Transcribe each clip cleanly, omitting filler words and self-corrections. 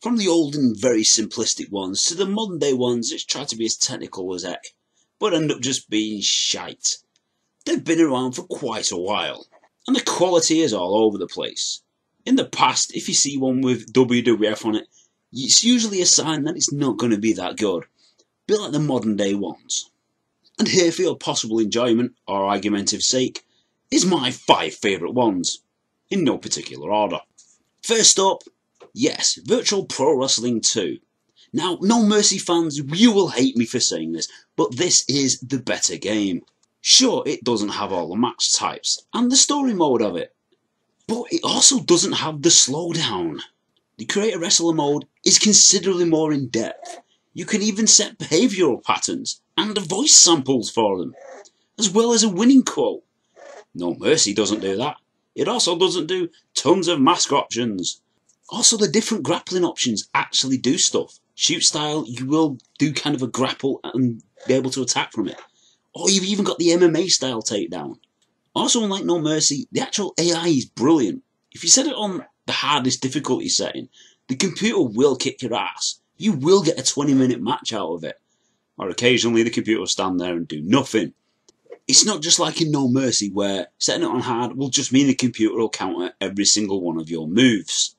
From the old and very simplistic ones to the modern day ones which try to be as technical as heck, but end up just being shite. They've been around for quite a while, and the quality is all over the place. In the past, if you see one with WWF on it, it's usually a sign that it's not going to be that good, a bit like the modern day ones. And here for your possible enjoyment, or argumentative sake, is my 5 favourite ones, in no particular order. First up, yes, Virtual Pro Wrestling 2. Now, No Mercy fans, you will hate me for saying this, but this is the better game. Sure, it doesn't have all the match types, and the story mode of it, but it also doesn't have the slowdown. The Create a Wrestler mode is considerably more in depth. You can even set behavioural patterns and voice samples for them, as well as a winning quote. No Mercy doesn't do that. It also doesn't do tons of mask options. Also, the different grappling options actually do stuff. Shoot style, you will do kind of a grapple and be able to attack from it. Or you've even got the MMA style takedown. Also, unlike No Mercy, the actual AI is brilliant. If you set it on the hardest difficulty setting, the computer will kick your ass. You will get a 20-minute match out of it. Or occasionally the computer will stand there and do nothing. It's not just like in No Mercy where setting it on hard will just mean the computer will counter every single one of your moves.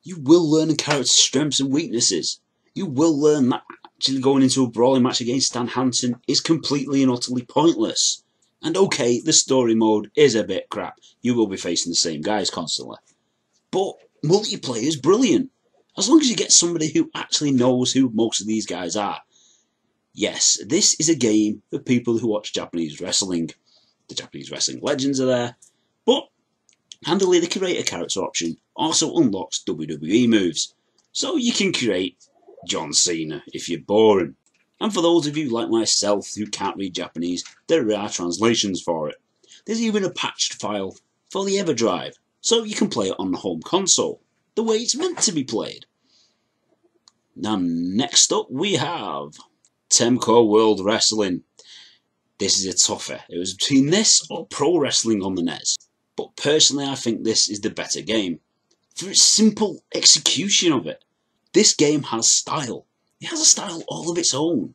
You will learn a character's strengths and weaknesses. You will learn that actually going into a brawling match against Stan Hansen is completely and utterly pointless. And okay, the story mode is a bit crap. You will be facing the same guys constantly. But multiplayer is brilliant. As long as you get somebody who actually knows who most of these guys are. Yes, this is a game for people who watch Japanese wrestling. The Japanese wrestling legends are there. But handily, the create a character option also unlocks WWE moves. So you can create John Cena if you're boring. And for those of you like myself who can't read Japanese, there are translations for it. There's even a patched file for the EverDrive, so you can play it on the home console, the way it's meant to be played. Now next up we have Temco World Wrestling. This is a tougher. It was between this or Pro Wrestling on the NES. But personally I think this is the better game, for its simple execution of it. This game has style. It has a style all of its own.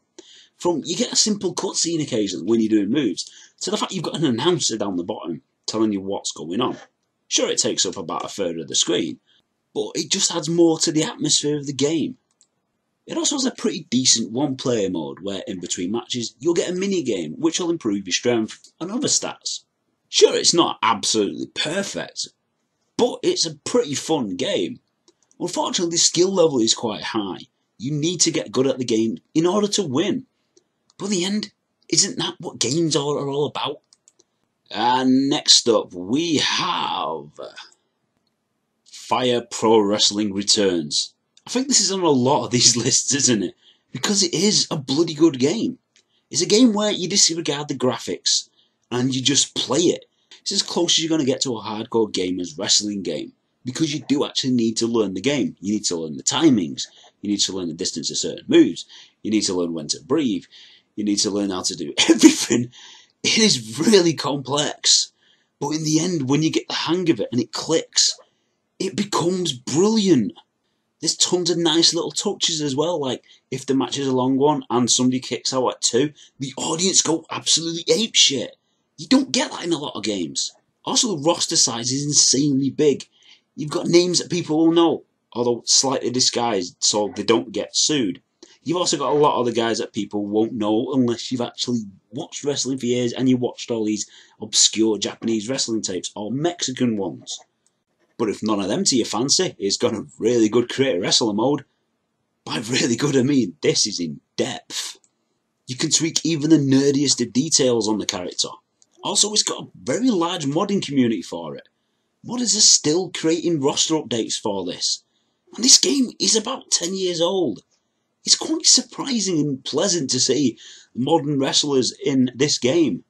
From you get a simple cutscene occasionally when you're doing moves, to the fact you've got an announcer down the bottom telling you what's going on. Sure, it takes up about a third of the screen, but it just adds more to the atmosphere of the game. It also has a pretty decent one-player mode where in between matches you'll get a mini-game which will improve your strength and other stats. Sure, it's not absolutely perfect, but it's a pretty fun game. Unfortunately, the skill level is quite high. You need to get good at the game in order to win. But in the end, isn't that what games are all about? And next up, we have Fire Pro Wrestling Returns. I think this is on a lot of these lists, isn't it? Because it is a bloody good game. It's a game where you disregard the graphics and you just play it. It's as close as you're going to get to a hardcore gamer's wrestling game. Because you do actually need to learn the game. You need to learn the timings. You need to learn the distance of certain moves. You need to learn when to breathe. You need to learn how to do everything. It is really complex. But in the end, when you get the hang of it and it clicks, it becomes brilliant. There's tons of nice little touches as well, like if the match is a long one and somebody kicks out at 2, the audience go absolutely apeshit. You don't get that in a lot of games. Also, the roster size is insanely big. You've got names that people will know, although slightly disguised so they don't get sued. You've also got a lot of the guys that people won't know unless you've actually watched wrestling for years and you watched all these obscure Japanese wrestling tapes or Mexican ones. But if none of them to your fancy, it's got a really good Create a Wrestler mode. By really good I mean this is in depth. You can tweak even the nerdiest of details on the character. Also, it's got a very large modding community for it. Modders are still creating roster updates for this. And this game is about 10 years old. It's quite surprising and pleasant to see modern wrestlers in this game.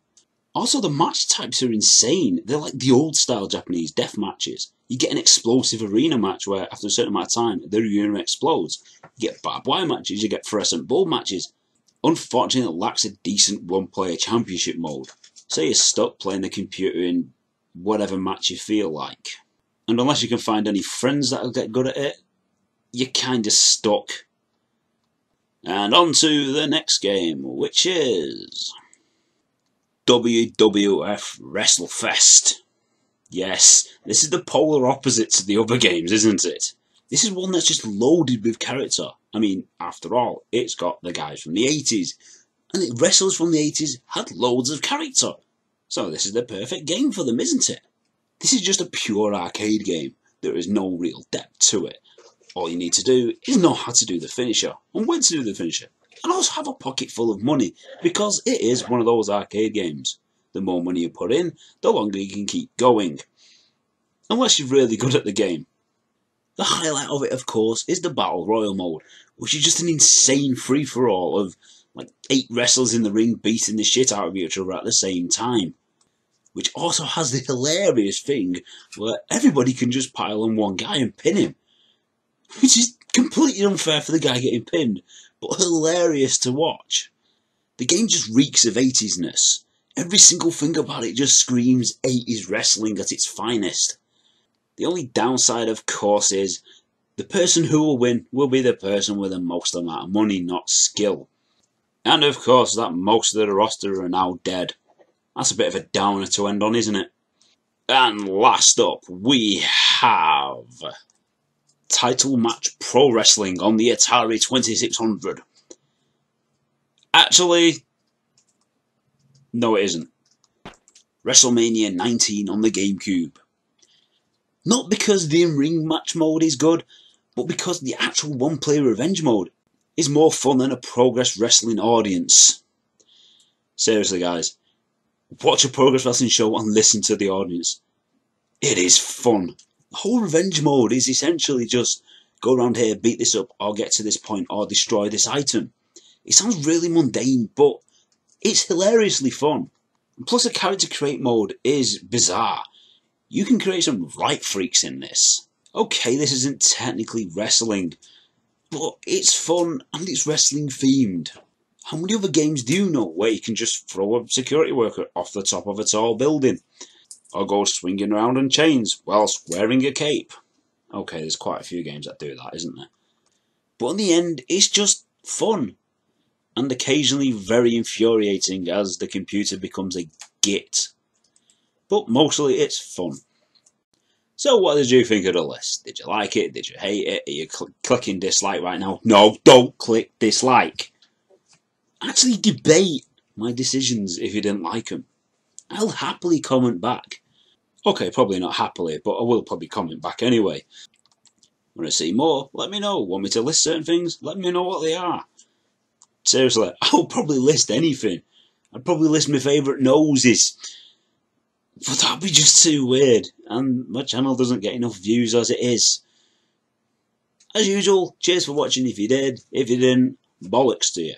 Also, the match types are insane. They're like the old style Japanese death matches. You get an explosive arena match where after a certain amount of time the arena explodes. You get barbed wire matches, you get fluorescent bulb matches. Unfortunately, it lacks a decent one-player championship mode. So you're stuck playing the computer in whatever match you feel like. And unless you can find any friends that'll get good at it, you're kinda stuck. And on to the next game, which is WWF Wrestling Fest. Yes, this is the polar opposite to the other games, isn't it? This is one that's just loaded with character. I mean, after all, it's got the guys from the 80s, and the wrestlers from the 80s had loads of character. So this is the perfect game for them, isn't it? This is just a pure arcade game. There is no real depth to it. All you need to do is know how to do the finisher, and when to do the finisher, and also have a pocket full of money, because it is one of those arcade games. The more money you put in, the longer you can keep going. Unless you're really good at the game. The highlight of it, of course, is the Battle Royal mode, which is just an insane free-for-all of like 8 wrestlers in the ring beating the shit out of each other at the same time. Which also has the hilarious thing where everybody can just pile on one guy and pin him. Which is completely unfair for the guy getting pinned, but hilarious to watch. The game just reeks of 80s-ness. Every single thing about it just screams 80s wrestling at its finest. The only downside, of course, is the person who will win will be the person with the most amount of money, not skill. And of course, that most of the roster are now dead. That's a bit of a downer to end on, isn't it? And last up, we have Title Match Pro Wrestling on the Atari 2600. Actually, no it isn't. WrestleMania 19 on the GameCube. Not because the in-ring match mode is good, but because the actual one-player revenge mode is more fun than a Progress Wrestling audience. Seriously guys, watch a Progress Wrestling show and listen to the audience. It is fun. The whole revenge mode is essentially just go around here, beat this up, or get to this point, or destroy this item. It sounds really mundane, but it's hilariously fun. And plus the character create mode is bizarre. You can create some right freaks in this. Okay, this isn't technically wrestling, but it's fun and it's wrestling themed. How many other games do you know where you can just throw a security worker off the top of a tall building? Or go swinging around on chains whilst wearing a cape? Okay, there's quite a few games that do that, isn't there? But in the end, it's just fun. And occasionally very infuriating as the computer becomes a git. But mostly it's fun. So what did you think of the list? Did you like it? Did you hate it? Are you clicking dislike right now? No, don't click dislike. Actually debate my decisions if you didn't like them. I'll happily comment back. Okay, probably not happily, but I will probably comment back anyway. Want to see more? Let me know. Want me to list certain things? Let me know what they are. Seriously, I'll probably list anything. I'd probably list my favourite noses. But that'd be just too weird, and my channel doesn't get enough views as it is. As usual, cheers for watching if you did. If you didn't, bollocks to you.